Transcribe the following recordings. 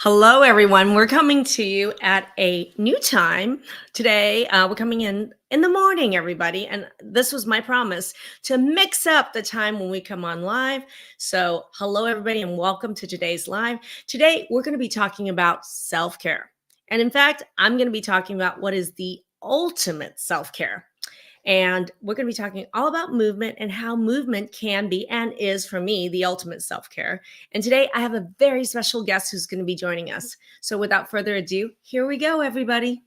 Hello, everyone. We're coming to you at a new time today. We're coming in the morning, everybody. And this was my promise to mix up the time when we come on live. So, hello, everybody, and welcome to today's live. Today, we're going to be talking about self-care. And in fact, I'm going to be talking about what is the ultimate self-care. And we're going to be talking all about movement and how movement can be and is, for me, the ultimate self care. And today I have a very special guest who's going to be joining us. So without further ado, here we go, everybody.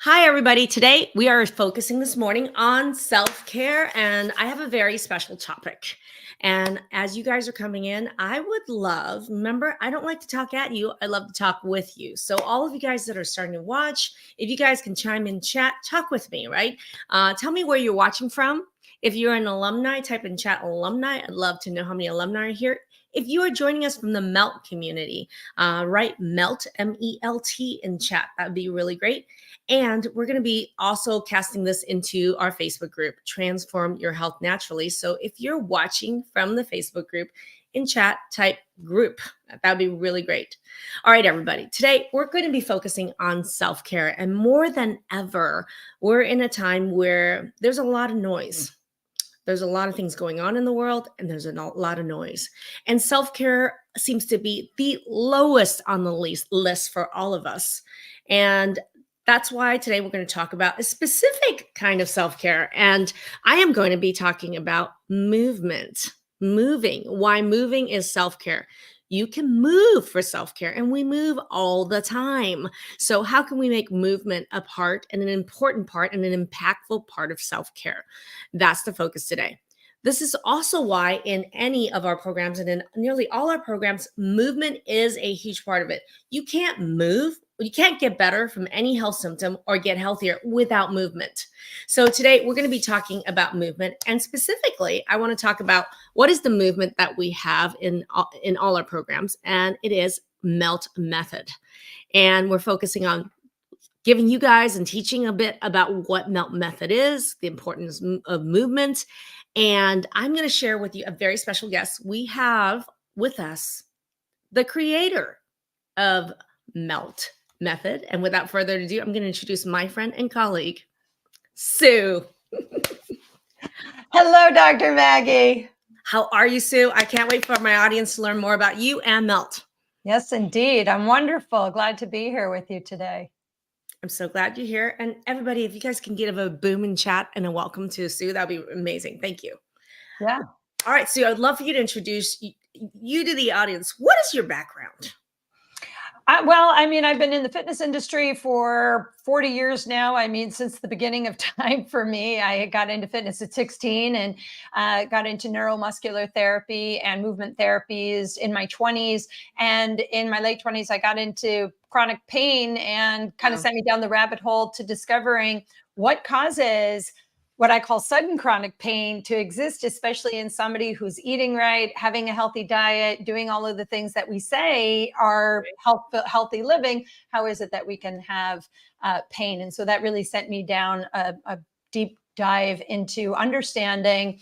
Hi, everybody. Today we are focusing this morning on self care, and I have a very special topic. And as you guys are coming in, I would love, remember, I don't like to talk at you. I love to talk with you. So all of you guys that are starting to watch, if you guys can chime in chat, talk with me, right? Tell me where you're watching from. If you're an alumni, type in chat alumni. I'd love to know how many alumni are here. If you are joining us from the MELT community, write MELT, MELT in chat. That would be really great. And we're going to be also casting this into our Facebook group, Transform Your Health Naturally. So if you're watching from the Facebook group, in chat, type group. That would be really great. All right, everybody. Today, we're going to be focusing on self-care. And more than ever, we're in a time where there's a lot of noise. There's a lot of things going on in the world, and there's a lot of noise. And self-care seems to be the lowest on the list for all of us. And that's why today we're going to talk about a specific kind of self-care. And I am going to be talking about movement, moving, why moving is self-care. You can move for self-care, and we move all the time. So how can we make movement a part and an important part and an impactful part of self-care? That's the focus today. This is also why in any of our programs and in nearly all our programs, movement is a huge part of it. You can't move. You can't get better from any health symptom or get healthier without movement. So today we're going to be talking about movement, and specifically, I want to talk about what is the movement that we have in all our programs, and it is MELT method. And we're focusing on giving you guys and teaching a bit about what MELT method is, the importance of movement, and I'm going to share with you a very special guest. We have with us the creator of MELT method. And without further ado, I'm going to introduce my friend and colleague, Sue. Hello, Dr. Maggie. How are you, Sue? I can't wait for my audience to learn more about you and MELT. Yes, indeed. I'm wonderful. Glad to be here with you today. I'm so glad you're here. And everybody, if you guys can give a boom in chat and a welcome to Sue, that'd be amazing. Thank you. Yeah. All right, Sue, I'd love for you to introduce you to the audience. What is your background? Well, I mean, I've been in the fitness industry for 40 years now. I mean, since the beginning of time for me, I got into fitness at 16 and got into neuromuscular therapy and movement therapies in my 20s. And in my late 20s, I got into chronic pain and kind of sent me down the rabbit hole to discovering what causes what I call sudden chronic pain to exist, especially in somebody who's eating right, having a healthy diet, doing all of the things that we say are healthy living. How is it that we can have pain? And so that really sent me down a deep dive into understanding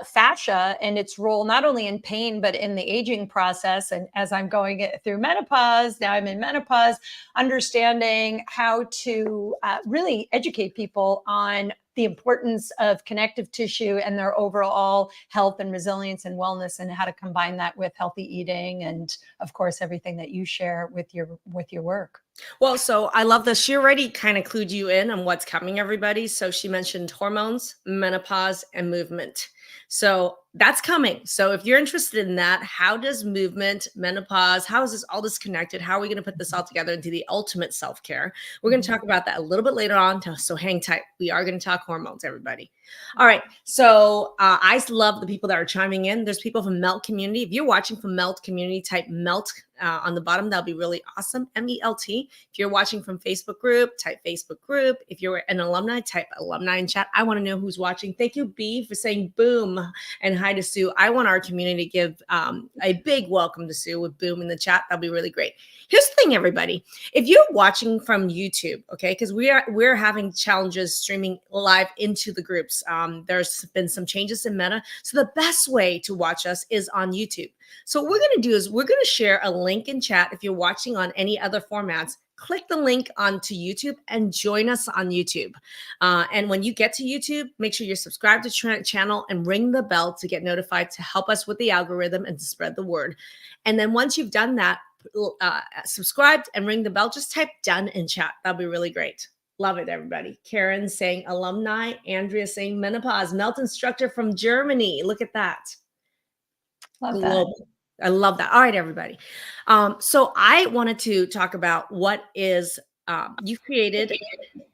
fascia and its role not only in pain, but in the aging process. And as I'm going through menopause, now I'm in menopause, understanding how to really educate people on the importance of connective tissue and their overall health and resilience and wellness, and how to combine that with healthy eating and, of course, everything that you share with your work. Well, so I love this. She already kind of clued you in on what's coming, everybody. So she mentioned hormones, menopause, and movement. So that's coming. So if you're interested in that, how does movement, menopause, how is this all this connected? How are we going to put this all together into the ultimate self-care? We're going to talk about that a little bit later on. So hang tight. We are going to talk hormones, everybody. All right. So I love the people that are chiming in. There's people from MELT community. If you're watching from MELT community, type MELT on the bottom. That'll be really awesome. MELT. If you're watching from Facebook group, type Facebook group. If you're an alumni, type alumni in chat. I want to know who's watching. Thank you, B, for saying boom and hi to Sue, I want our community to give a big welcome to Sue with boom in the chat. That'll be really great. Here's the thing, everybody. If you're watching from YouTube, okay, because we're having challenges streaming live into the groups. There's been some changes in Meta. So the best way to watch us is on YouTube. So what we're going to do is we're going to share a link in chat. If you're watching on any other formats, click the link onto YouTube and join us on YouTube. And when you get to YouTube, make sure you're subscribed to the channel and ring the bell to get notified to help us with the algorithm and to spread the word. And then once you've done that, subscribed and ring the bell, just type done in chat. That'll be really great. Love it, everybody. Karen saying alumni, Andrea saying menopause, Melt instructor from Germany. Look at that. Love Global. that. I love that. All right, everybody. So I wanted to talk about what is, you've created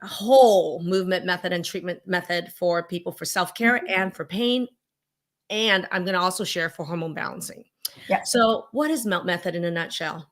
a whole movement method and treatment method for people for self-care and for pain. And I'm going to also share for hormone balancing. Yes. So what is Melt Method in a nutshell?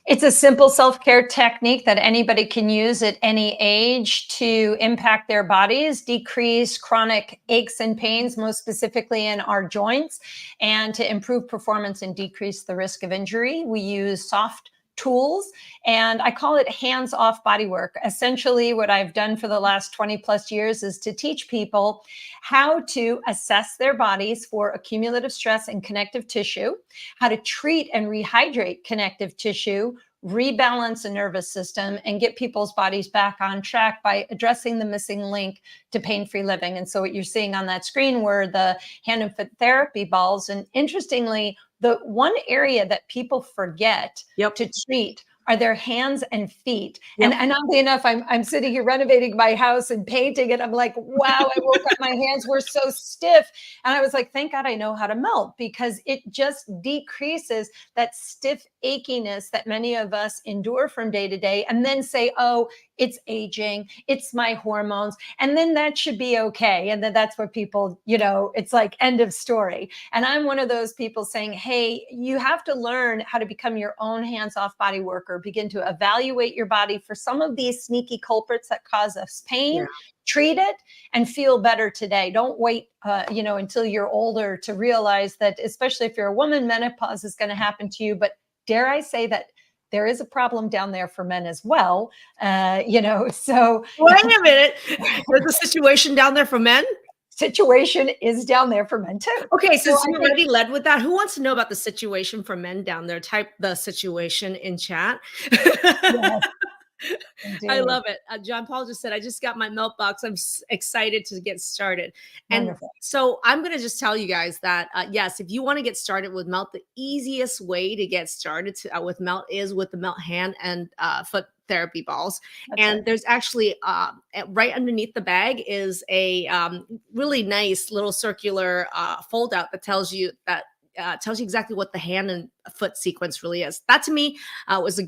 It's a simple self-care technique that anybody can use at any age to impact their bodies, decrease chronic aches and pains, most specifically in our joints, and to improve performance and decrease the risk of injury. We use soft tools, and I call it hands-off body work. Essentially, what I've done for the last 20 plus years is to teach people how to assess their bodies for accumulative stress and connective tissue, how to treat and rehydrate connective tissue, rebalance the nervous system, and get people's bodies back on track by addressing the missing link to pain-free living. And so what you're seeing on that screen were the hand and foot therapy balls. And interestingly, the one area that people forget to treat are their hands and feet. And oddly enough, I'm sitting here renovating my house and painting, and I'm like, wow, I woke up, my hands were so stiff. And I was like, thank God I know how to melt, because it just decreases that stiff achiness that many of us endure from day to day, and then say, oh, it's aging, it's my hormones, and then that should be okay. And then that's what people, it's like end of story. And I'm one of those people saying, hey, you have to learn how to become your own hands-off body worker, begin to evaluate your body for some of these sneaky culprits that cause us pain, treat it, and feel better today. Don't wait, until you're older to realize that, especially if you're a woman, menopause is going to happen to you. But dare I say that there is a problem down there for men as well. So wait a minute. There's a situation down there for men? Situation is down there for men too. Okay, so you already led with that. Who wants to know about the situation for men down there? Type the situation in chat. Yes, I love it. John Paul just said, I just got my melt box. I'm excited to get started. Wonderful. And so I'm going to just tell you guys that, yes, if you want to get started with melt, the easiest way to get started with melt is with the melt hand and foot therapy balls. There's actually right underneath the bag is a really nice little circular fold out that tells you exactly what the hand and foot sequence really is. That to me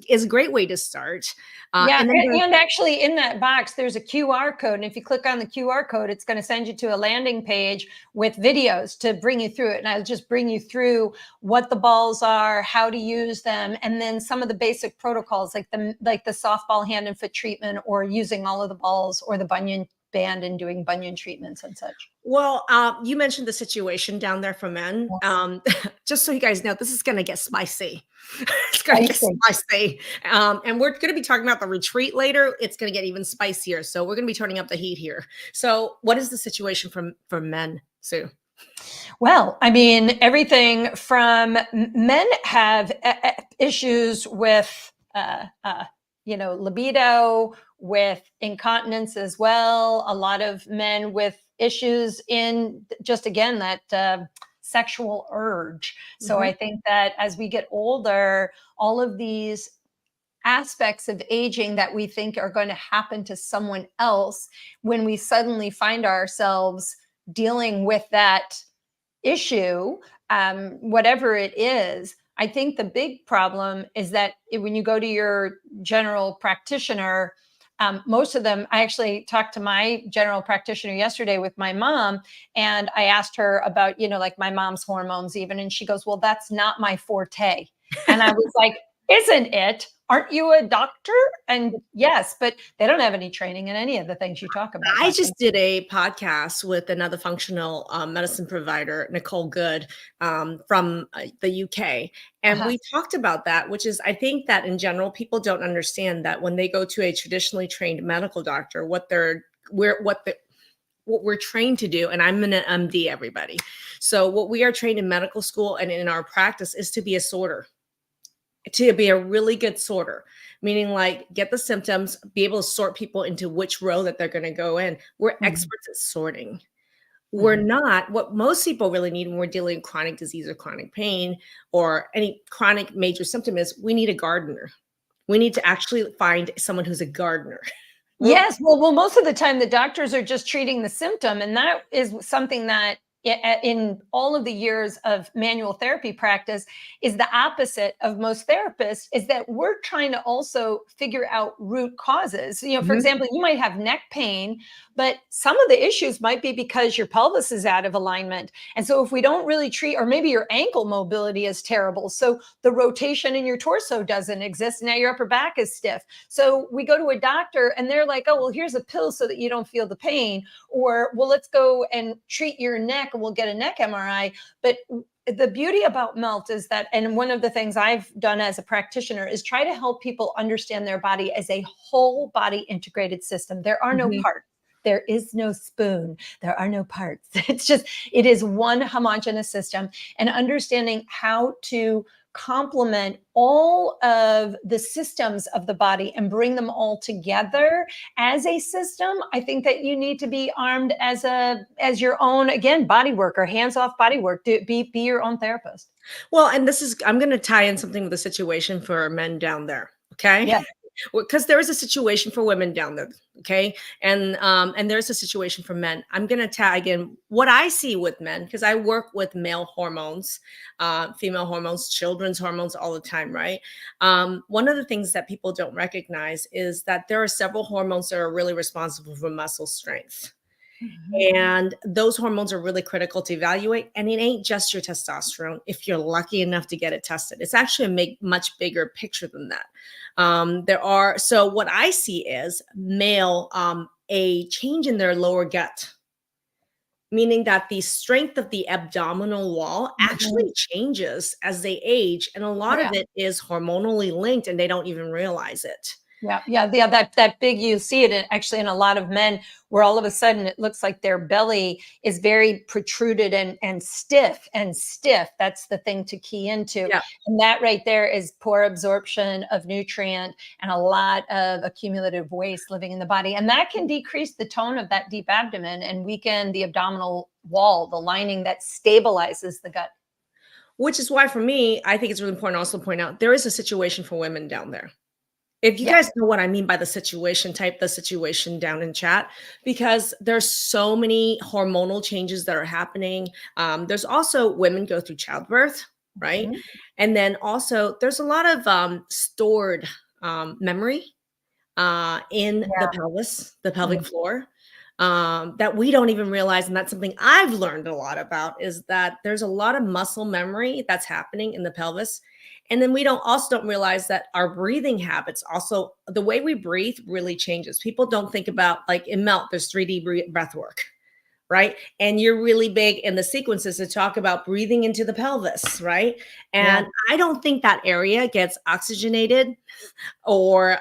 is a great way to start. And actually in that box, there's a QR code. And if you click on the QR code, it's going to send you to a landing page with videos to bring you through it. And I'll just bring you through what the balls are, how to use them, and then some of the basic protocols like the softball hand and foot treatment, or using all of the balls, or the bunion band and doing bunion treatments and such. Well, you mentioned the situation down there for men. Just so you guys know, this is going to get spicy. It's going to get spicy. And we're going to be talking about the retreat later. It's going to get even spicier. So we're going to be turning up the heat here. So what is the situation for men, Sue? Well, I mean, everything from men have issues with, libido, with incontinence as well. A lot of men with issues in just, again, that sexual urge. So I think that as we get older, all of these aspects of aging that we think are going to happen to someone else, when we suddenly find ourselves dealing with that issue, whatever it is, I think the big problem is that when you go to your general practitioner, most of them, I actually talked to my general practitioner yesterday with my mom, and I asked her about, like my mom's hormones even, and she goes, well, that's not my forte. And I was like, Isn't it? Aren't you a doctor? And yes, but they don't have any training in any of the things you talk about, I Maggie. just did a podcast with another functional medicine provider, Nicole Good, from the UK. And Uh-huh. we talked about that, which is, I think that in general, people don't understand that when they go to a traditionally trained medical doctor, what we're trained to do, and I'm an MD, everybody. So what we are trained in medical school and in our practice is to be a sorter, to be a really good sorter, meaning like get the symptoms, be able to sort people into which row that they're going to go in. We're Mhm, experts at sorting. We're mhm. not what most people really need when we're dealing with chronic disease or chronic pain or any chronic major symptom is we need a gardener. We need to actually find someone who's a gardener. We're Yes, well, most of the time the doctors are just treating the symptom, and that is something that in all of the years of manual therapy practice is the opposite of most therapists is that we're trying to also figure out root causes. For Mhm. example, you might have neck pain, but some of the issues might be because your pelvis is out of alignment. And so if we don't really treat, or maybe your ankle mobility is terrible, so the rotation in your torso doesn't exist, now your upper back is stiff. So we go to a doctor and they're like, oh, well, here's a pill so that you don't feel the pain. Or, well, let's go and treat your neck and we'll get a neck MRI. But the beauty about Melt is that, and one of the things I've done as a practitioner is try to help people understand their body as a whole body integrated system. There are no Mhm. parts. There is no spoon. There are no parts. It is one homogeneous system. And understanding how to complement all of the systems of the body and bring them all together as a system. I think that you need to be armed as your own, again, body work or hands-off body work. Be your own therapist. Well, and this is, I'm going to tie in something with the situation for men down there. Okay. Yeah. Because there is a situation for women down there, okay, and there's a situation for men. I'm going to tag in what I see with men because I work with male hormones, female hormones, children's hormones all the time, right? One of the things that people don't recognize is that there are several hormones that are really responsible for muscle strength. Mhm. And those hormones are really critical to evaluate. And it ain't just your testosterone if you're lucky enough to get it tested. It's actually a much bigger picture than that. So what I see is male, a change in their lower gut, meaning that the strength of the abdominal wall Mhm. actually changes as they age. And a Oh, lot of yeah. it is hormonally linked and they don't even realize it. Yeah. That big, you see it actually in a lot of men, where all of a sudden it looks like their belly is very protruded and stiff and stiff. That's the thing to key into, Yeah. and that right there is poor absorption of nutrient and a lot of accumulative waste living in the body, and that can decrease the tone of that deep abdomen and weaken the abdominal wall, the lining that stabilizes the gut. Which is why for me, I think it's really important to also point out there is a situation for women down there. If you Yeah. guys know what I mean by the situation, type the situation down in chat because there's so many hormonal changes that are happening. There's also women go through childbirth, right? Mhm. And then also there's a lot of stored memory in the Yeah. pelvis, the pelvic Mhm. floor, that we don't even realize. And that's something I've learned a lot about is that there's a lot of muscle memory that's happening in the pelvis. And then we don't realize that our breathing habits also, the way we breathe really changes. People don't think about like in Melt, there's 3D breath work, right? And you're really big in the sequences to talk about breathing into the pelvis, right? Yeah. And I don't think that area gets oxygenated or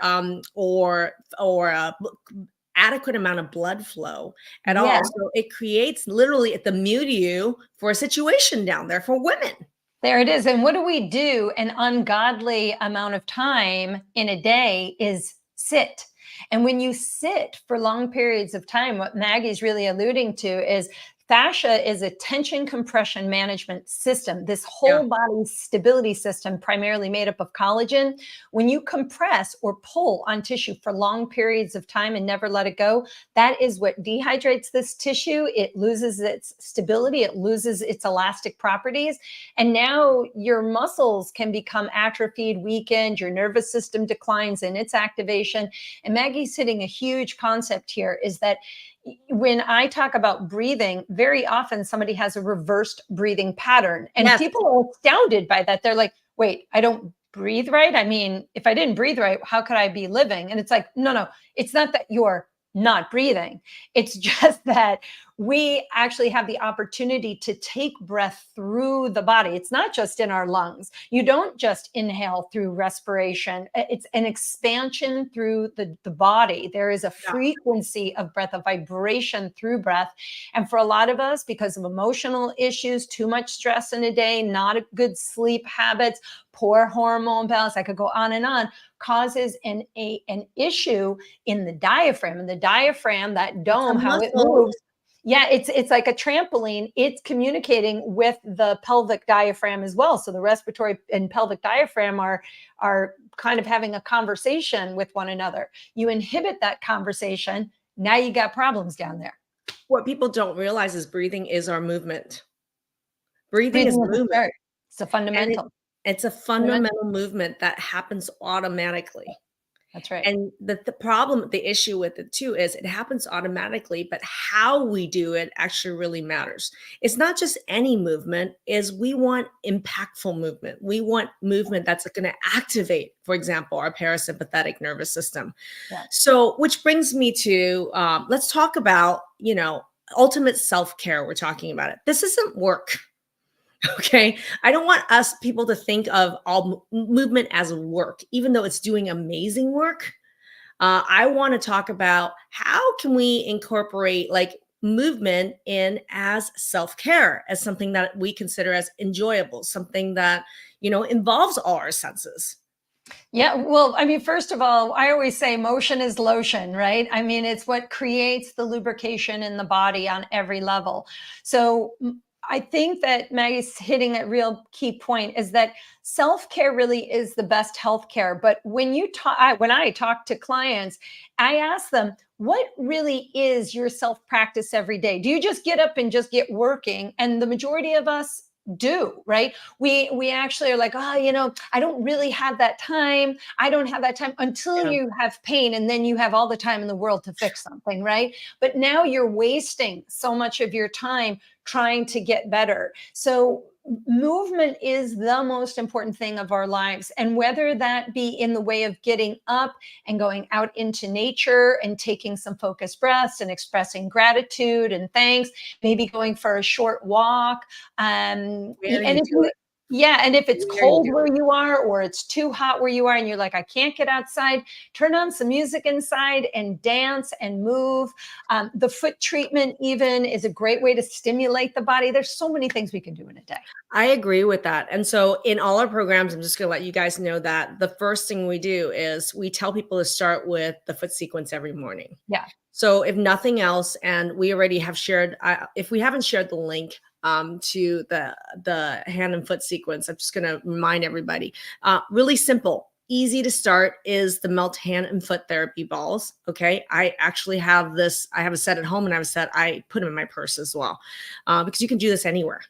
adequate amount of blood flow at Yeah. all. So it creates literally at the milieu for a situation down there for women. There it is. And what do we do? An ungodly amount of time in a day is sit. And when you sit for long periods of time, what Maggie's really alluding to is fascia is a tension compression management system, this Yeah. whole body stability system, primarily made up of collagen. When you compress or pull on tissue for long periods of time and never let it go, that is what dehydrates this tissue. It loses its stability, it loses its elastic properties, and now your muscles can become atrophied, weakened, your nervous system declines in its activation. And Maggie's hitting a huge concept here is that when I talk about breathing, very often somebody has a reversed breathing pattern, and Yes. people are astounded by that. They're like, wait, I don't breathe right? I mean, if I didn't breathe right, how could I be living? And it's like, no, no, it's not that you're not breathing. It's just that we actually have the opportunity to take breath through the body. It's not just in our lungs. You don't just inhale through respiration. It's an expansion through the body. There is a Yeah. frequency of breath, a vibration through breath. And for a lot of us, because of emotional issues, too much stress in a day, not a good sleep habits, poor hormone balance, I could go on, causes an issue in the diaphragm. And the diaphragm, that It's a dome, how it muscle. moves, yeah, it's like a trampoline. It's communicating with the pelvic diaphragm as well. So the respiratory and pelvic diaphragm are kind of having a conversation with one another. You inhibit that conversation, now you got problems down there. What people don't realize is breathing is our movement. Breathing is Breathing is a movement, start. It's a and fundamental. it's a Fundamental. fundamental movement that happens automatically. That's right. And the problem, the issue with it too is it happens automatically, but how we do it actually really matters. It's not just any movement, is we want impactful movement. We want movement that's going to activate, for example, our parasympathetic nervous system. Yeah. So, which brings me to let's talk about, ultimate self-care. We're talking about it. This isn't work. Okay. I don't want us people to think of all movement as work, even though it's doing amazing work. I want to talk about how can we incorporate like movement in as self-care, as something that we consider as enjoyable, something that, involves all our senses. Yeah, well, I mean, first of all, I always say motion is lotion, right? I mean, it's what creates the lubrication in the body on every level. So I think that Maggie's hitting a real key point is that self-care really is the best healthcare. But when I talk to clients, I ask them, what really is your self-practice every day? Do you just get up and just get working? And the majority of us do, right? We actually are like, oh, I don't really have that time. I don't have that time until Yeah. you have pain, and then you have all the time in the world to fix something, right? But now you're wasting so much of your time trying to get better. So movement is the most important thing of our lives, and whether that be in the way of getting up and going out into nature and taking some focused breaths and expressing gratitude and thanks, maybe going for a short walk, Where and you if do you, it, yeah, and if it's where you cold do where it. you are or it's too hot where you are and you're like, I can't get outside, turn on some music inside and dance and move. The foot treatment even is a great way to stimulate the body. There's so many things we can do in a day. I agree with that. And so in all our programs, I'm just going to let you guys know that the first thing we do is we tell people to start with the foot sequence every morning. Yeah. So if nothing else, and we already have shared, if we haven't shared the link to the hand and foot sequence, I'm just going to remind everybody. Really simple, easy to start is the melt hand and foot therapy balls. Okay, I actually have this. I have a set at home, and I have a set. I put them in my purse as well, because you can do this anywhere.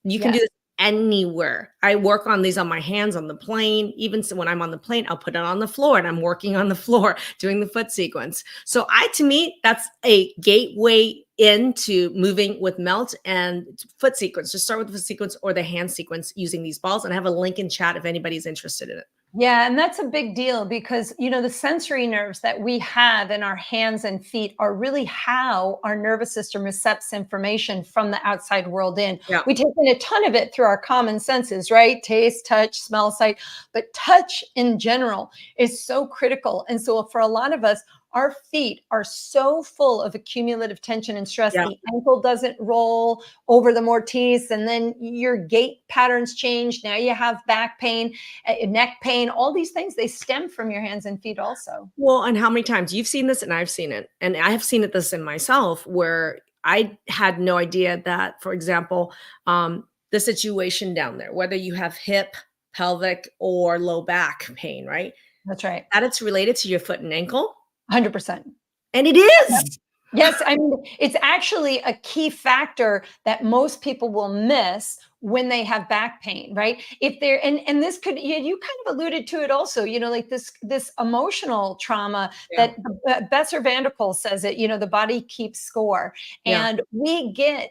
You can do Yeah. this anywhere. I work on these on my hands on the plane. Even so when I'm on the plane, I'll put it on the floor and I'm working on the floor doing the foot sequence. So to me, that's a gateway into moving with melt and foot sequence. Just start with the foot sequence or the hand sequence using these balls. And I have a link in chat if anybody's interested in it. Yeah, and that's a big deal because, the sensory nerves that we have in our hands and feet are really how our nervous system recepts information from the outside world in. Yeah. We take in a ton of it through our common senses, right? Taste, touch, smell, sight, but touch in general is so critical. And so for a lot of us, our feet are so full of accumulative tension and stress. Yeah. The ankle doesn't roll over the mortise, and then your gait patterns change. Now you have back pain, neck pain, all these things, they stem from your hands and feet also. Well, and how many times you've seen this and I've seen it. And I have seen this in myself where I had no idea that, for example, the situation down there, whether you have hip, pelvic, or low back pain, right? That's right. That it's related to your foot and ankle. 100%. And it is. Yes, I mean, it's actually a key factor that most people will miss when they have back pain, right? If they're and this could, you kind of alluded to it also, like this emotional trauma Yeah. that Besser Vanderpool says it, the body keeps score. Yeah. And we get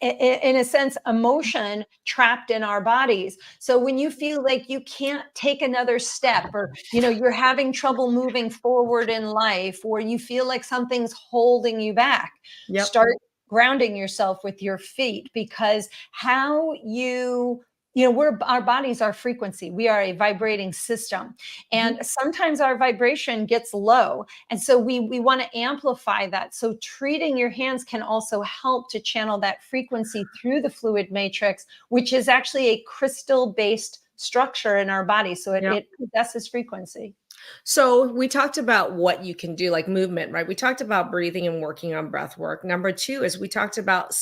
in a sense, emotion trapped in our bodies. So when you feel like you can't take another step, or you're having trouble moving forward in life, or you feel like something's holding you back, Yep. start grounding yourself with your feet, because how our bodies are frequency. We are a vibrating system, Mhm. and sometimes our vibration gets low, and so we want to amplify that. So treating your hands can also help to channel that frequency through the fluid matrix, which is actually a crystal based structure in our body. So Yep. it possesses frequency. So we talked about what you can do, like movement, right? We talked about breathing and working on breath work. Number two is we talked about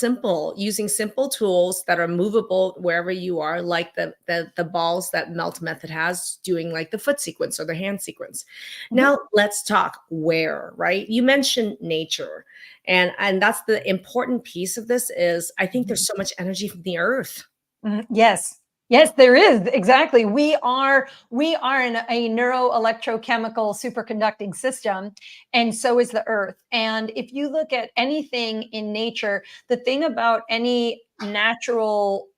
using simple tools that are movable wherever you are, like the balls that Melt Method has, doing like the foot sequence or the hand sequence. Mhm. Now let's talk where, right? You mentioned nature. And that's the important piece of this is I think there's so much energy from the earth. Mhm. Yes. Yes, there is. Exactly. We are in a neuroelectrochemical superconducting system, and so is the earth. And if you look at anything in nature, the thing about any natural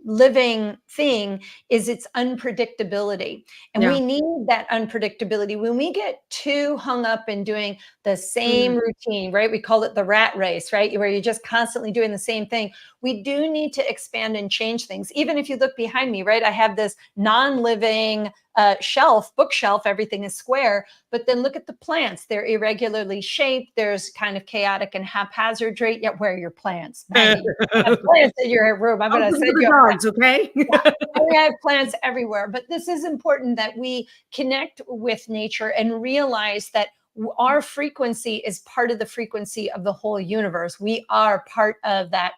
living thing is its unpredictability. And Yeah. we need that unpredictability. When we get too hung up in doing the Mm. same routine, right? We call it the rat race, right? Where you're just constantly doing the same thing. We do need to expand and change things. Even if you look behind me, right? I have this non-living bookshelf, everything is square, but then look at the plants. They're irregularly shaped. There's kind of chaotic and haphazard, right? Yet where are your plants? Maggie, you have plants in your room. I'm going to Something for send the you a plant. dogs, okay? Yeah, we have plants everywhere. But this is important that we connect with nature and realize that our frequency is part of the frequency of the whole universe. We are part of that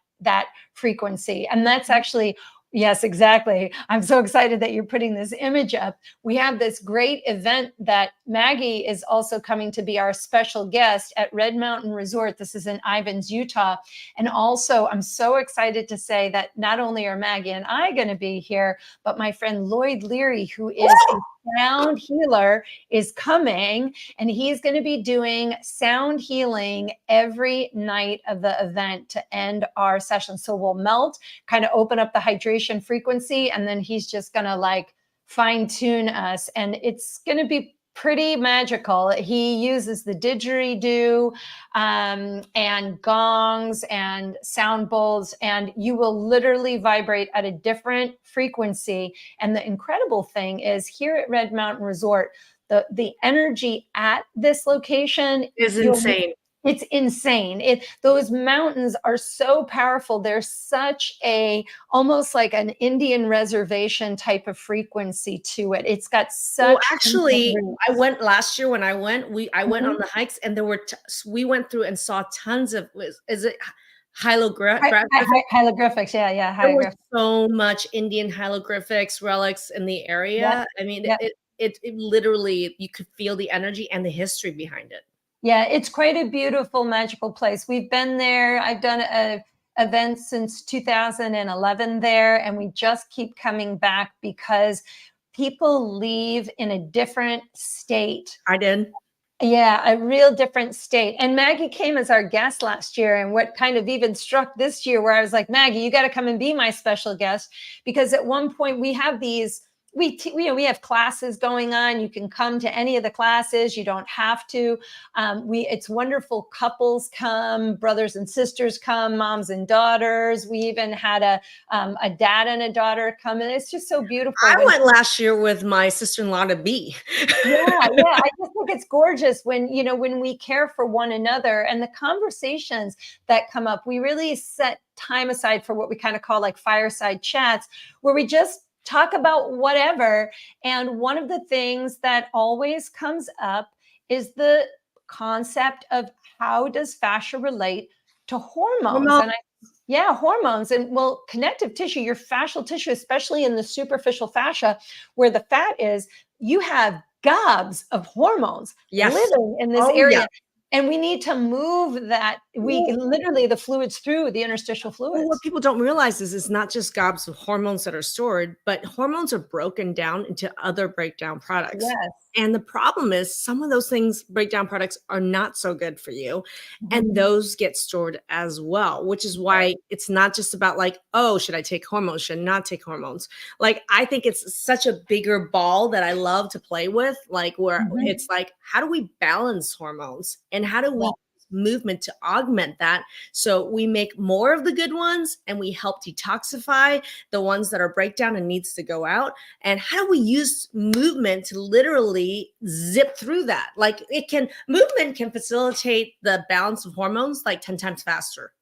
frequency. And that's actually, yes, exactly. I'm so excited that you're putting this image up. We have this great event that Maggie is also coming to be our special guest at Red Mountain Resort. This is in Ivins, Utah. And also, I'm so excited to say that not only are Maggie and I going to be here, but my friend Lloyd Leary, who is a sound healer, is coming, and he's going to be doing sound healing every night of the event to end our session. So we'll melt, kind of open up the hydration frequency, and then he's just going to like fine tune us, and it's going to be pretty magical. He uses the didgeridoo and gongs and sound bowls, and you will literally vibrate at a different frequency. And the incredible thing is, here at Red Mountain Resort, the energy at this location, Is you'll insane. it's insane. Those mountains are so powerful. They're such a almost like an Indian reservation type of frequency to it. It's got Well, such ancient actually, I roots. went last year when I went on Mhm. the hikes and there were we went through and saw tons of is it Hieroglyphics. Yeah, yeah, There was hieroglyphics. so much Indian hieroglyphics relics in the Yep, area. I mean, yep. it literally you could feel the energy and the history behind it. Yeah, it's quite a beautiful, magical place. We've been there. I've done a event since 2011 there, and we just keep coming back because people leave in a different state. I did. Yeah, a real different state. And Maggie came as our guest last year. And what kind of even struck this year, where I was like, Maggie, you got to come and be my special guest. Because at one point we have we have classes going on. You can come to any of the classes. You don't have to. It's wonderful. Couples come, brothers and sisters come, moms and daughters. We even had a dad and a daughter come, and it's just so beautiful I when went last year with my sister-in-law to be. yeah, yeah. I just think it's gorgeous when, when we care for one another, and the conversations that come up. We really set time aside for what we kind of call like fireside chats, where we just talk about whatever. And one of the things that always comes up is the concept of, how does fascia relate to hormones? Well, And yeah, hormones. And well, connective tissue, your fascial tissue, especially in the superficial fascia where the fat is, you have gobs of hormones yes. living in this Oh, yeah. area. And we need to move that, literally the fluids through the interstitial Well, what fluids. people don't realize is it's not just gobs of hormones that are stored, but hormones are broken down into other breakdown products. Yes. And the problem is some of those things, breakdown products, are not so good for you. Mhm. And those get stored as well, which is why it's not just about like, oh, should I take hormones? Should I not take hormones? Like, I think it's such a bigger ball that I love to play with, like, where Mhm. it's like, how do we balance hormones? And how do we Yeah. use movement to augment that so we make more of the good ones and we help detoxify the ones that are breakdown and needs to go out? And how do we use movement to literally zip through that? Like, movement can facilitate the balance of hormones like 10 times faster.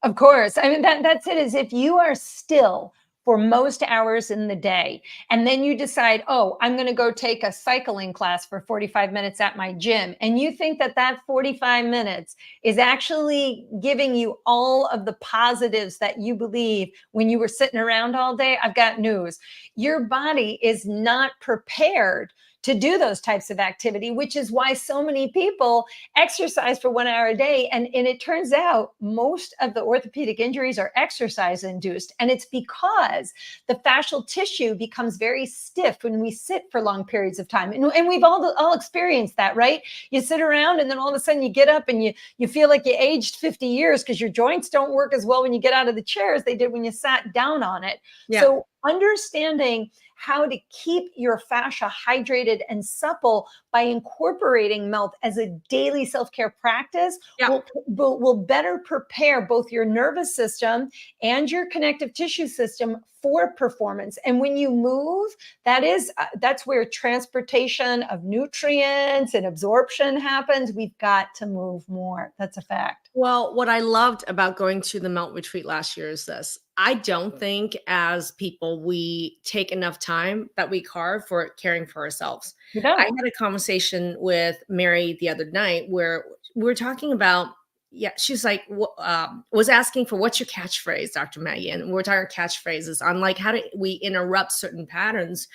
Of course. I mean, that's it. Is if you are still for most hours in the day, and then you decide, oh, I'm going to go take a cycling class for 45 minutes at my gym, and you think that that 45 minutes is actually giving you all of the positives that you believe when you were sitting around all day, I've got news. Your body is not prepared to do those types of activity, which is why so many people exercise for 1 hour a day. And it turns out most of the orthopedic injuries are exercise induced. And it's because the fascial tissue becomes very stiff when we sit for long periods of time. And we've all experienced that, right? You sit around and then all of a sudden you get up and you feel like you aged 50 years because your joints don't work as well when you get out of the chair as they did when you sat down on it. Yeah. So understanding how to keep your fascia hydrated and supple by incorporating melt as a daily self-care practice Yeah. will better prepare both your nervous system and your connective tissue system for performance. And when you move, that's where transportation of nutrients and absorption happens. We've got to move more. That's a fact. Well, what I loved about going to the Melt Retreat last year is this. I don't think as people we take enough time that we carve for caring for ourselves. You I don't. had a conversation with Mary the other night where we were talking about, yeah, she's like, was asking for what's your catchphrase, Dr. Maggie? And we're talking catchphrases on like how do we interrupt certain patterns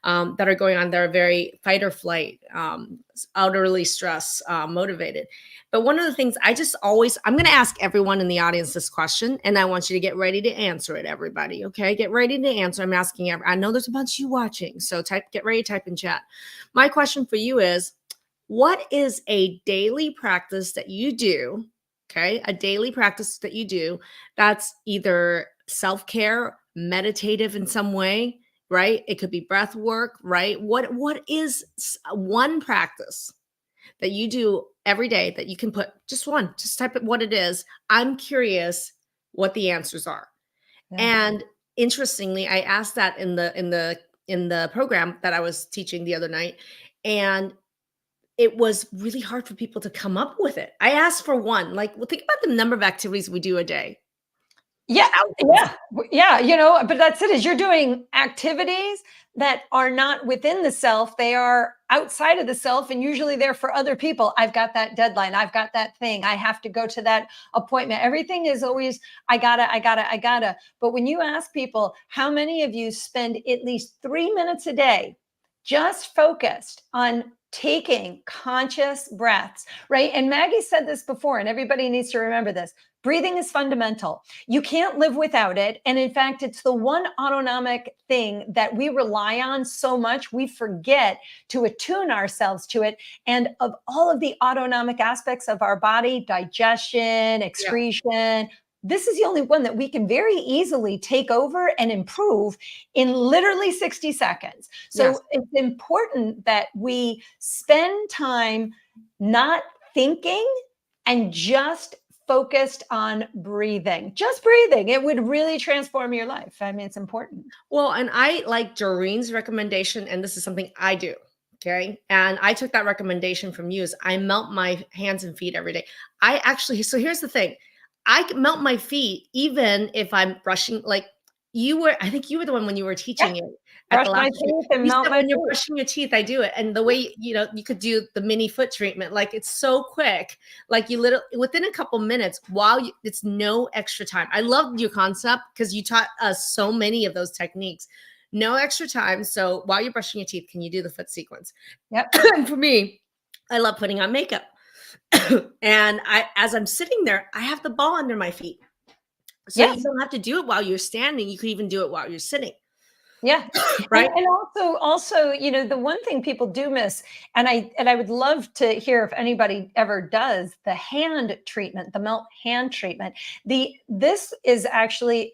that are going on that are very fight or flight, outerly stress motivated. But one of the things I'm going to ask everyone in the audience this question, and I want you to get ready to answer it, everybody. Okay. Get ready to answer. I'm asking, I know there's a bunch of you watching, so get ready to type in chat. My question for you is, what is a daily practice that you do? Okay. A daily practice that you do that's either self care, meditative in some way, right? It could be breath work, right? What is one practice that you do every day that you can put just one, just type it what it is. I'm curious what the answers are. Yeah. And interestingly, I asked that in the program that I was teaching the other night, and it was really hard for people to come up with it. I asked for one. Like, well, think about the number of activities we do a day. Yeah, Thousands. yeah, but that's it. Is you're doing activities that are not within the self; they are outside of the self, and usually they're for other people. I've got that deadline. I've got that thing. I have to go to that appointment. Everything is always I gotta. But when you ask people, how many of you spend at least 3 minutes a day just focused on taking conscious breaths, right? And Maggie said this before, and everybody needs to remember this. Breathing is fundamental. You can't live without it. And in fact, it's the one autonomic thing that we rely on so much, we forget to attune ourselves to it. And of all of the autonomic aspects of our body, digestion, Yeah. excretion, this is the only one that we can very easily take over and improve in literally 60 seconds. Yes. So it's important that we spend time not thinking and just focused on breathing. Just breathing. It would really transform your life. I mean, it's important. Well, and I like Doreen's recommendation, and this is something I do. Okay. And I took that recommendation from you is I melt my hands and feet every day. So here's the thing. I can melt my feet even if I'm brushing, like I think you were the one when you were Yeah. teaching it at Brush the my last retreat. teeth and You melt said my when you're feet. brushing your teeth, I do it. And the way, you could do the mini foot treatment, like it's so quick. Like you literally within a couple minutes it's no extra time. I love your concept because you taught us so many of those techniques. No extra time. So while you're brushing your teeth, can you do the foot sequence? Yep. And for me, I love putting on makeup. And as I'm sitting there, I have the ball under my feet. So Yeah. you don't have to do it while you're standing. You could even do it while you're sitting, Yeah. right? And also, the one thing people do miss, and I would love to hear if anybody ever does the hand treatment, the melt hand treatment. This is actually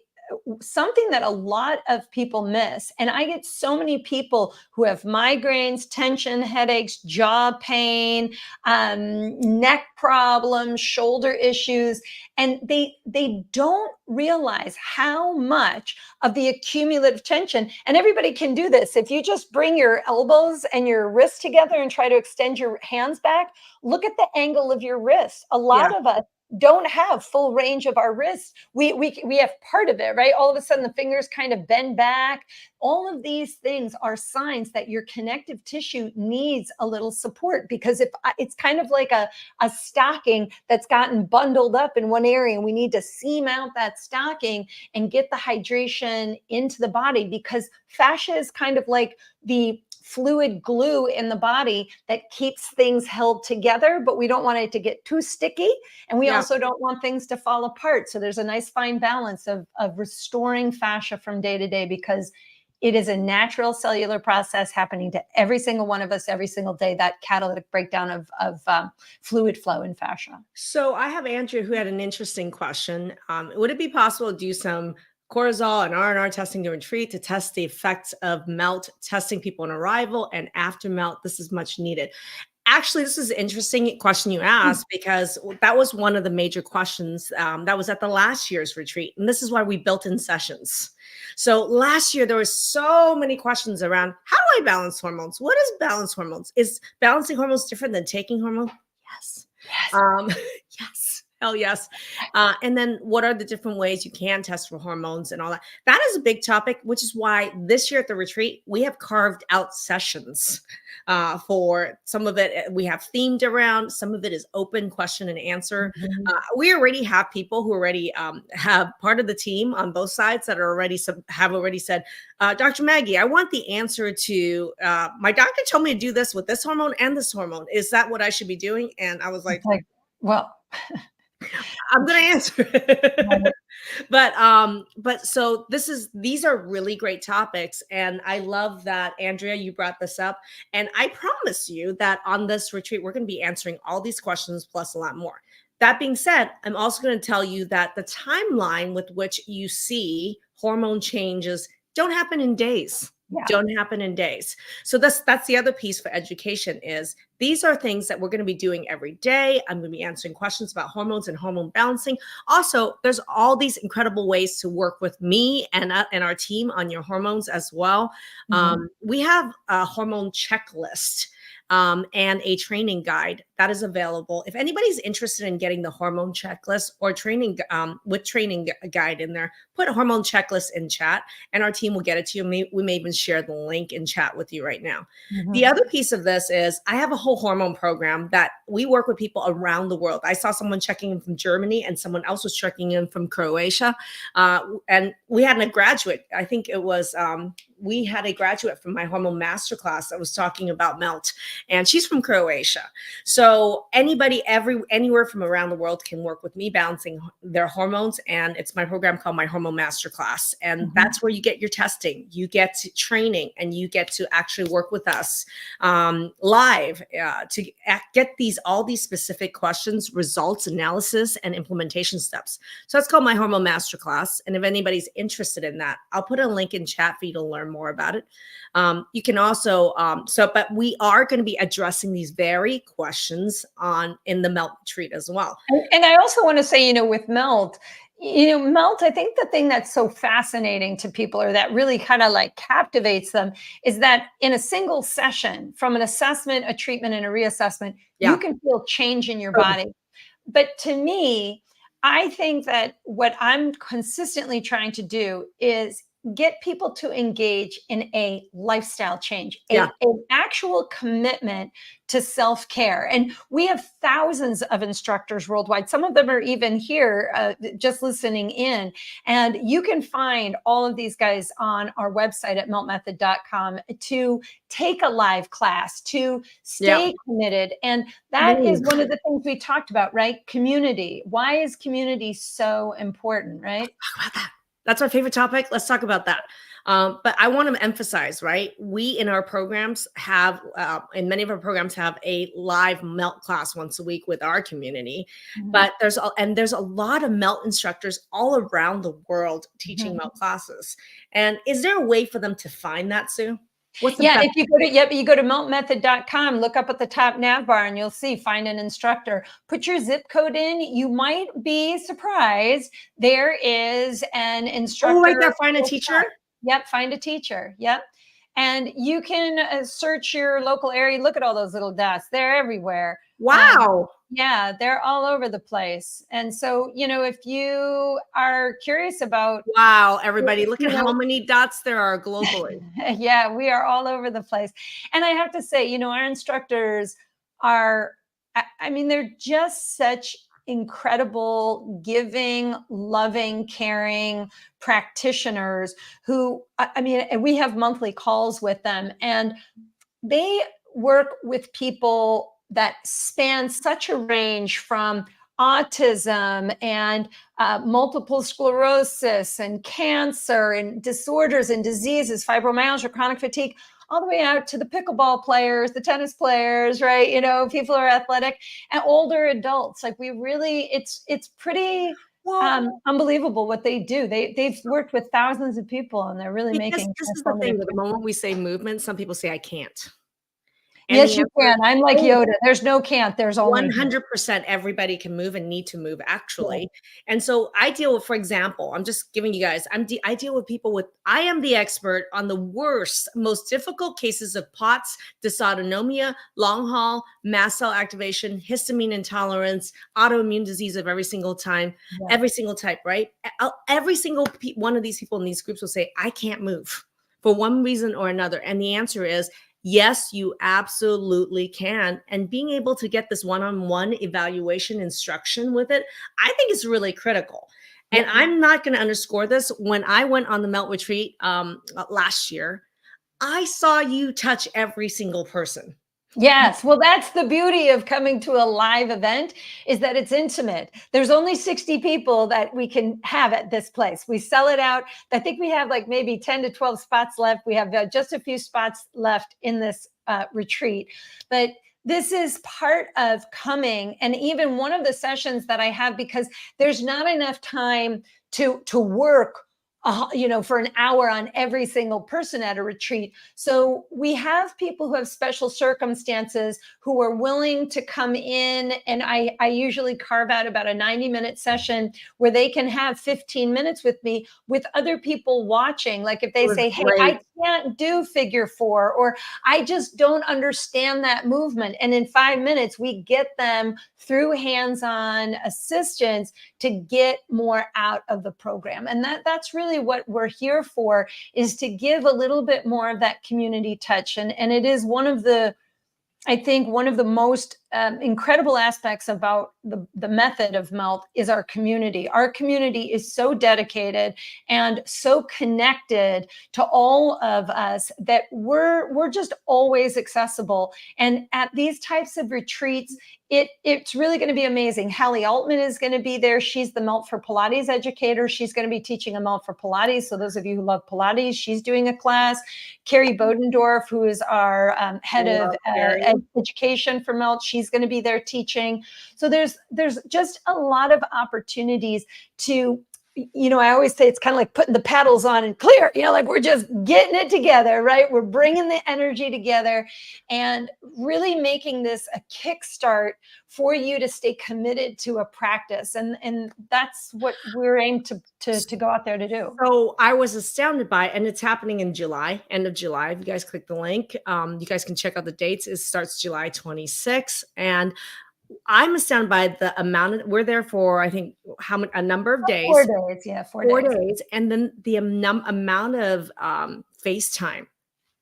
something that a lot of people miss. And I get so many people who have migraines, tension, headaches, jaw pain, neck problems, shoulder issues, and they don't realize how much of the accumulative tension. And everybody can do this. If you just bring your elbows and your wrists together and try to extend your hands back, look at the angle of your wrist. A Yeah. lot of us don't have full range of our wrists. We have part of it, right? All of a sudden the fingers kind of bend back. All of these things are signs that your connective tissue needs a little support, because if it's kind of like a stocking that's gotten bundled up in one area, and we need to seam out that stocking and get the hydration into the body, because fascia is kind of like the fluid glue in the body that keeps things held together, but we don't want it to get too sticky. And we Yeah. also don't want things to fall apart. So there's a nice fine balance of restoring fascia from day to day, because it is a natural cellular process happening to every single one of us every single day, that catalytic breakdown of fluid flow in fascia. So I have Andrea who had an interesting question. Would it be possible to do some cortisol and R&R testing during retreat to test the effects of melt, testing people on arrival and after melt? This is much needed. Actually, this is an interesting question you asked, because that was one of the major questions that was at the last year's retreat. And this is why we built in sessions. So last year, there were so many questions around, how do I balance hormones? What is balance hormones? Is balancing hormones different than taking hormones? Yes. Yes. Yes. Hell yes. And then what are the different ways you can test for hormones and all that? That is a big topic, which is why this year at the retreat, we have carved out sessions for some of it. We have themed around, some of it is open question and answer. Mhm. We already have people who already have part of the team on both sides that are already have already said, Dr. Maggie, I want the answer to my doctor told me to do this with this hormone and this hormone. Is that what I should be doing? And I was like, It's like, well, I'm going to answer right. it. But so these are really great topics. And I love that, Andrea, you brought this up. And I promise you that on this retreat, we're going to be answering all these questions plus a lot more. That being said, I'm also going to tell you that the timeline with which you see hormone changes don't happen in days. Yeah. Don't happen in days. So that's the other piece for education is these are things that we're going to be doing every day. I'm going to be answering questions about hormones and hormone balancing. Also, there's all these incredible ways to work with me and our team on your hormones as well. Mhm. We have a hormone checklist and a training guide that is available. If anybody's interested in getting the hormone checklist or training with training guide in there, put a hormone checklist in chat and our team will get it to you. We may even share the link in chat with you right now. The Mhm. other piece of this is I have a whole hormone program that we work with people around the world. I saw someone checking in from Germany and someone else was checking in from Croatia. And we had a graduate, I think it was, we had a graduate from my hormone masterclass that was talking about melt, and she's from Croatia. So anywhere from around the world can work with me balancing their hormones. And it's my program called my hormone masterclass. And Mhm. that's where you get your testing, you get to training, and you get to actually work with us live to get all these specific questions, results, analysis, and implementation steps. So that's called my hormone masterclass. And if anybody's interested in that, I'll put a link in chat for you to learn more about it. You can also, but we are going to be addressing these very questions in the melt retreat as well. And I also want to say, with melt, melt, I think the thing that's so fascinating to people, or that really kind of like captivates them, is that in a single session, from an assessment, a treatment, and a reassessment, you Yeah. can feel change in your body. But to me, I think that what I'm consistently trying to do is get people to engage in a lifestyle change, Yeah. an actual commitment to self-care. And we have thousands of instructors worldwide. Some of them are even here just listening in. And you can find all of these guys on our website at meltmethod.com to take a live class, to Yeah. stay committed. And that is Move. one of the things we talked about, right? Community. Why is community so important, right? Talk about that. That's our favorite topic. Let's talk about that. But I want to emphasize, right? We in our programs have, in many of our programs, have a live melt class once a week with our community. Mhm. But there's a lot of melt instructors all around the world teaching Mhm. melt classes. And is there a way for them to find that, Sue? What's the Yeah, best? if you go to yep, you go to meltmethod.com, look up at the top nav bar and you'll see find an instructor. Put your zip code in. You might be surprised. There is an Oh, right instructor. there, find a teacher. Yep, find a teacher. Yep. And you can search your local area. Look at all those little dots. They're everywhere. Um, Wow. yeah, they're all over the place. And so, if you are curious about, Wow, everybody, look you at how know, many dots there are globally. yeah, we are all over the place. And I have to say, our instructors are, I mean, they're just such incredible, giving, loving, caring practitioners who, I mean, and we have monthly calls with them, and they work with people that span such a range from autism and multiple sclerosis and cancer and disorders and diseases, fibromyalgia, chronic fatigue, all the way out to the pickleball players, the tennis players, right? People who are athletic and older adults. Like we really, it's pretty Well, unbelievable what they do. They've worked with thousands of people and they're really because making this is the transformative thing, the change. moment we say movement, some people say, "I can't." And Yes, the you answer is, can. I'm like oh, Yoda. There's no can't, there's only do. 100% everybody can move and need to move Yeah. actually. And so I deal with, for example, I'm just giving you guys, I deal with people with, I am the expert on the worst, most difficult cases of POTS, dysautonomia, long haul, mast cell activation, histamine intolerance, autoimmune disease of every single time, Yeah. every single type, right? Every single one of these people in these groups will say, I can't move for one reason or another. And the answer is, yes, you absolutely can. And being able to get this one-on-one evaluation instruction with it, I think is really critical. And Yeah. I'm not going to underscore this. When I went on the Melt Retreat last year, I saw you touch every single person. Yes. Well, that's the beauty of coming to a live event is that it's intimate. There's only 60 people that we can have at this place. We sell it out. I think we have like maybe 10 to 12 spots left. We have just a few spots left in this retreat. But this is part of coming. And even one of the sessions that I have, because there's not enough time to work for an hour on every single person at a retreat. So we have people who have special circumstances who are willing to come in. And I usually carve out about a 90-minute session where they can have 15 minutes with me with other people watching. Like if It they was say, hey, great. I can't do figure four, or I just don't understand that movement. And in 5 minutes, we get them through hands-on assistance to get more out of the program. And that's really what we're here for, is to give a little bit more of that community touch. And it is I think one of the most incredible aspects about the method of Melt is our community. Our community is so dedicated and so connected to all of us that we're just always accessible. And at these types of retreats, it's really going to be amazing. Hallie Altman is going to be there. She's the Melt for Pilates educator. She's going to be teaching a Melt for Pilates. So those of you who love Pilates, she's doing a class. Carrie Bodendorf, who is our head of Love Carrie. education for Melt, she's going to be there teaching. So there's just a lot of opportunities to, I always say it's kind of like putting the paddles on and clear, like we're just getting it together, right? We're bringing the energy together and really making this a kickstart for you to stay committed to a practice. And that's what we're aimed to go out there to do. So I was astounded by it, and it's happening in July, end of July. If you guys click the link, you guys can check out the dates. It starts July 26th. And I'm astounded by the amount of, we're there for, I think, a number of days, 4 days. Yeah, 4 4 days. days, and then the amount of FaceTime,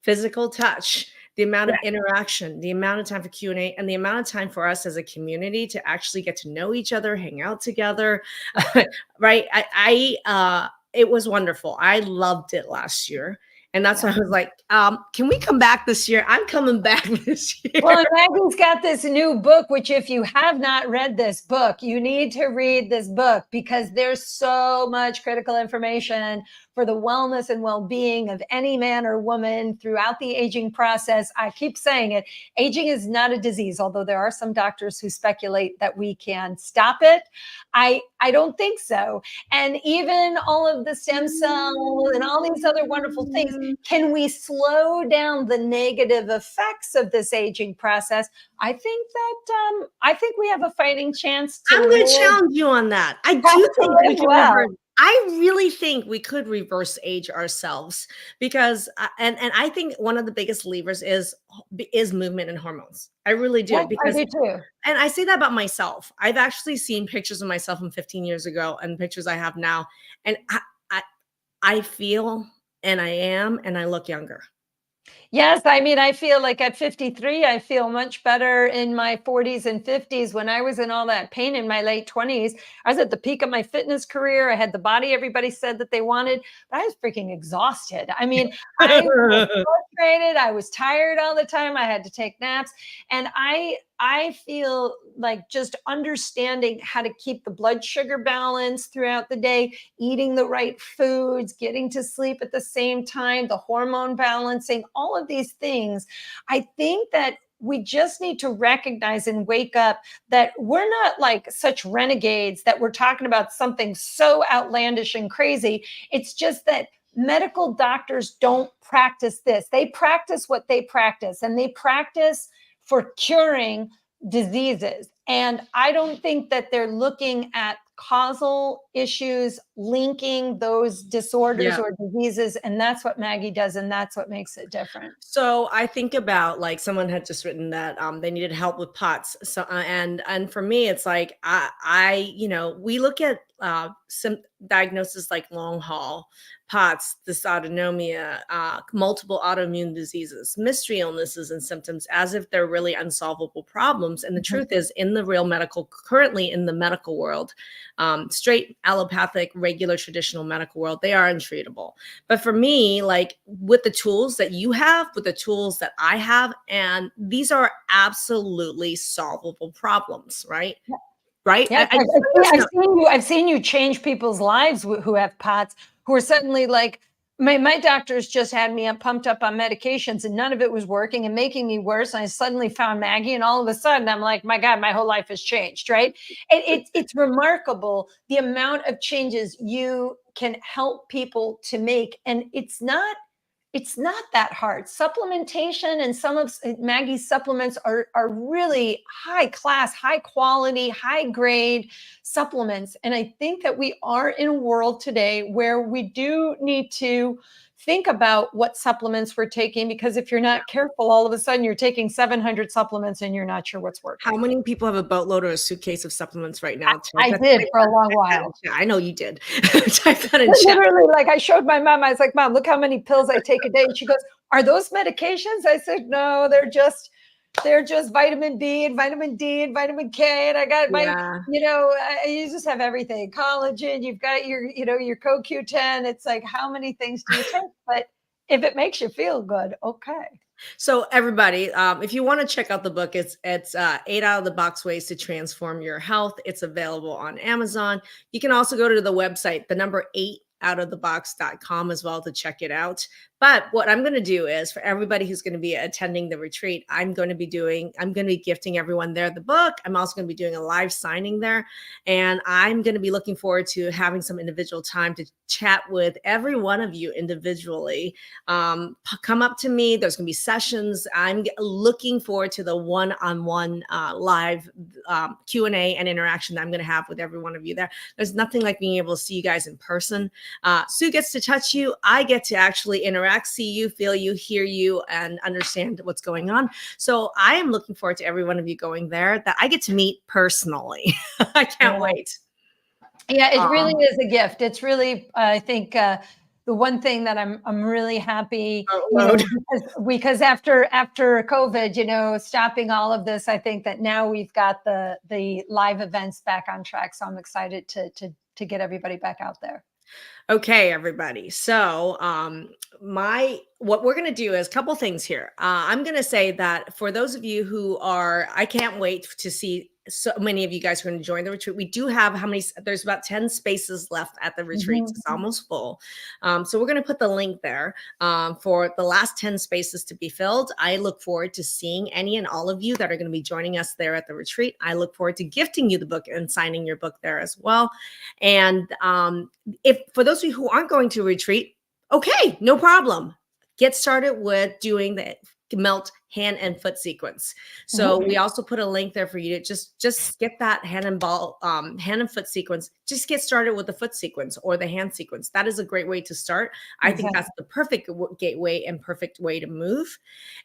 physical touch, the amount Yeah. of interaction, the amount of time for Q&A, and the amount of time for us as a community to actually get to know each other, hang out together, right? It was wonderful. I loved it last year. And that's Yeah. why I was like, can we come back this year? I'm coming back this year. Well, and Maggie's got this new book, which if you have not read this book, you need to read this book because there's so much critical information for the wellness and well-being of any man or woman throughout the aging process. I keep saying it. Aging is not a disease, although there are some doctors who speculate that we can stop it. I don't think so. And even all of the stem cells and all these other wonderful things, can we slow down the negative effects of this aging process? I think we have a fighting chance to I'm going to live, challenge you on that. I to do think we live can well. reverse. I really think we could reverse age ourselves because, and I think one of the biggest levers is movement and hormones. I really do Yes, I because, do too. and I say that about myself. I've actually seen pictures of myself from 15 years ago and pictures I have now, and I, I feel and I am and I look younger. Yes, I mean, I feel like at 53, I feel much better in my 40s and 50s. When I was in all that pain in my late 20s, I was at the peak of my fitness career. I had the body everybody said that they wanted, but I was freaking exhausted. I mean, I was frustrated. I was tired all the time. I had to take naps. And I feel like just understanding how to keep the blood sugar balance throughout the day, eating the right foods, getting to sleep at the same time, the hormone balancing, all of these things. I think that we just need to recognize and wake up that we're not like such renegades that we're talking about something so outlandish and crazy. It's just that medical doctors don't practice this. They practice what they practice, and they practice for curing diseases. And I don't think that they're looking at causal issues linking those disorders Yeah. or diseases. And that's what Maggie does. And that's what makes it different. So I think about, like, someone had just written that they needed help with POTS. So and for me, it's like we look at some diagnoses like long haul, POTS, dysautonomia, multiple autoimmune diseases, mystery illnesses and symptoms as if they're really unsolvable problems. And the Mhm. truth is, currently in the medical world, straight allopathic, regular traditional medical world, they are untreatable. But for me, like, with the tools that you have, with the tools that I have, and these are absolutely solvable problems, right? Right? Yes, I just want to know. I've seen you change people's lives who have POTS, who are suddenly like, my doctors just had me pumped up on medications and none of it was working and making me worse. And I suddenly found Maggie, and all of a sudden I'm like, my God, my whole life has changed, right? It's remarkable the amount of changes you can help people to make. And it's not that hard. Supplementation and some of Maggie's supplements are really high class, high quality, high grade supplements. And I think that we are in a world today where we do need to think about what supplements we're taking, because if you're not careful, all of a sudden you're taking 700 supplements and you're not sure what's How working. many people have a boatload or a suitcase of supplements right now? I did for a long while. I know you did. Type that in chat. Literally, like, I showed my mom, I was like, Mom, look how many pills I take a day. And she goes, Are those medications? I said, No, they're just vitamin B and vitamin D and vitamin K. And I got my, Yeah. you just have everything. Collagen, you've got your CoQ10. It's like, how many things do you take? But if it makes you feel good, okay. So everybody, if you want to check out the book, it's 8 out of the box ways to transform your health. It's available on Amazon. You can also go to the website, the number 8outofthebox.com as well, to check it out. But what I'm going to do is, for everybody who's going to be attending the retreat, I'm going to be gifting everyone there the book. I'm also going to be doing a live signing there. And I'm going to be looking forward to having some individual time to chat with every one of you individually. Come up to me. There's going to be sessions. I'm looking forward to the one-on-one live Q&A and interaction that I'm going to have with every one of you there. There's nothing like being able to see you guys in person. Sue gets to touch you. I get to actually interact interact, see you, feel you, hear you, and understand what's going on. So I am looking forward to every one of you going there that I get to meet personally. I can't Yeah. wait. Yeah, it really Um, is a gift. It's really, I think, the one thing that I'm really happy, load. because after COVID, stopping all of this, I think that now we've got the live events back on track. So I'm excited to get everybody back out there. Okay, everybody. So, what we're going to do is a couple things here. I'm going to say that for those of you who are, I can't wait to see so many of you guys who are going to join the retreat. We do have how many? There's about 10 spaces left at the retreat. Mhm. It's almost full. So we're going to put the link there for the last 10 spaces to be filled. I look forward to seeing any and all of you that are going to be joining us there at the retreat. I look forward to gifting you the book and signing your book there as well. And if for those of you who aren't going to retreat, okay, no problem. Get started with doing the melt hand and foot sequence. So we also put a link there for you to just get that hand and foot sequence. Just get started with the foot sequence or the hand sequence. That is a great way to start. I think that's the perfect gateway and perfect way to move.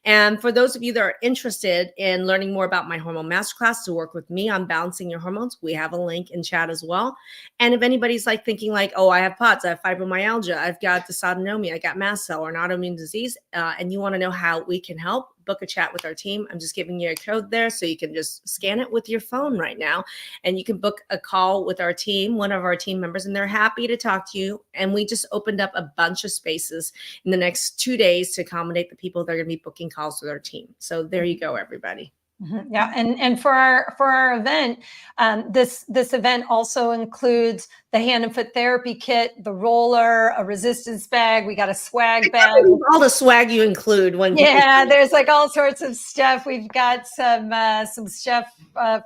And for those of you that are interested in learning more about my hormone masterclass to work with me on balancing your hormones, we have a link in chat as well. And if anybody's like thinking like, oh, I have POTS, I have fibromyalgia, I've got dysautonomia, I got mast cell or an autoimmune disease, and you want to know how we can help, book a chat with our team. I'm just giving you a code there so you can just scan it with your phone right now, and you can book a call with our team, one of our team members, and they're happy to talk to you. And we just opened up a bunch of spaces in the next 2 days to accommodate the people that are going to be booking calls with our team. So there you go, everybody. Yeah, and for our event, this event also includes the hand and foot therapy kit, the roller, a resistance bag. We got a swag bag. All the swag you include when Yeah, there's like all sorts of stuff. We've got some stuff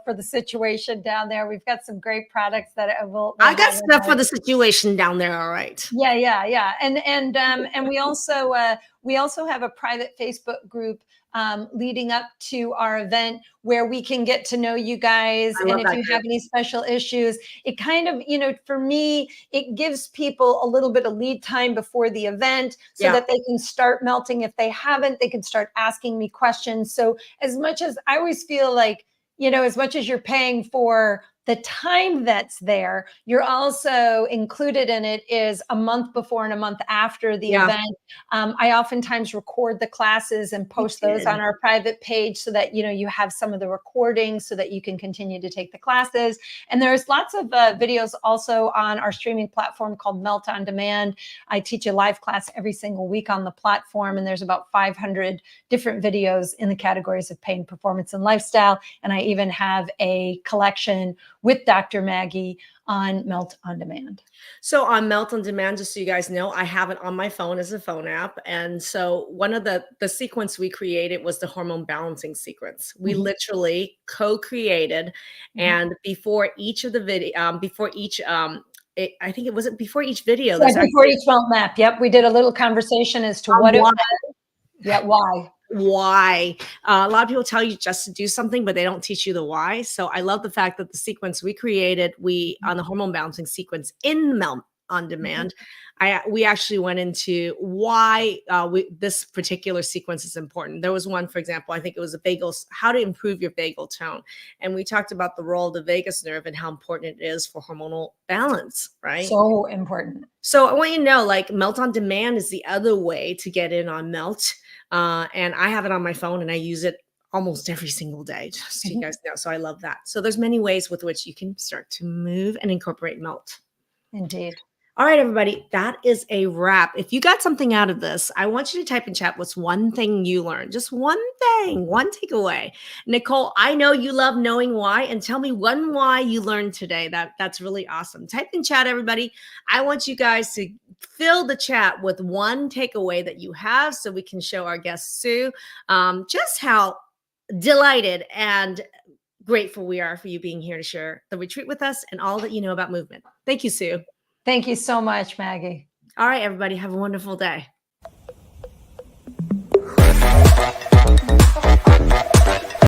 for the situation down there. We've got some great products that we'll I got have in stuff our. for the situation down there. All right. Yeah, and we also have a private Facebook group leading up to our event where we can get to know you guys. I And love if that you group. have any special issues, it kind of, for me, it gives people a little bit of lead time before the event so Yeah. that they can start melting. If they haven't, they can start asking me questions. So as much as I always feel like, as much as you're paying for the time that's there, you're also included in it is a month before and a month after the Yeah. event. I oftentimes record the classes and post those on our private page so that, you have some of the recordings so that you can continue to take the classes. And there's lots of videos also on our streaming platform called Melt on Demand. I teach a live class every single week on the platform, and there's about 500 different videos in the categories of pain, performance, and lifestyle. And I even have a collection with Dr. Maggie on Melt on Demand. So on Melt on Demand, just so you guys know, I have it on my phone as a phone app. And so one of the sequence we created was the hormone balancing sequence. We literally co-created, and before each of the video, before each I think it wasn't before each video. Yeah, There's before actually each melt map. Yep, we did a little conversation as to what it why. was. Yeah, why. Why. A lot of people tell you just to do something, but they don't teach you the why. So I love the fact that the sequence we created, on the hormone balancing sequence in Melt on Demand, we actually went into why this particular sequence is important. There was one, for example, I think it was how to improve your vagal tone. And we talked about the role of the vagus nerve and how important it is for hormonal balance, right? So important. So I want you to know, like, Melt on Demand is the other way to get in on Melt. And I have it on my phone and I use it almost every single day, just so you guys know. So I love that. So there's many ways with which you can start to move and incorporate Melt. Indeed. All right, everybody, that is a wrap. If you got something out of this, I want you to type in chat what's one thing you learned, just one thing, one takeaway. Nicole, I know you love knowing why, and tell me one why you learned today. That's really awesome. Type in chat, everybody. I want you guys to fill the chat with one takeaway that you have so we can show our guest Sue just how delighted and grateful we are for you being here to share the retreat with us and all that you know about movement. Thank you, Sue. Thank you so much, Maggie. All right, everybody, have a wonderful day.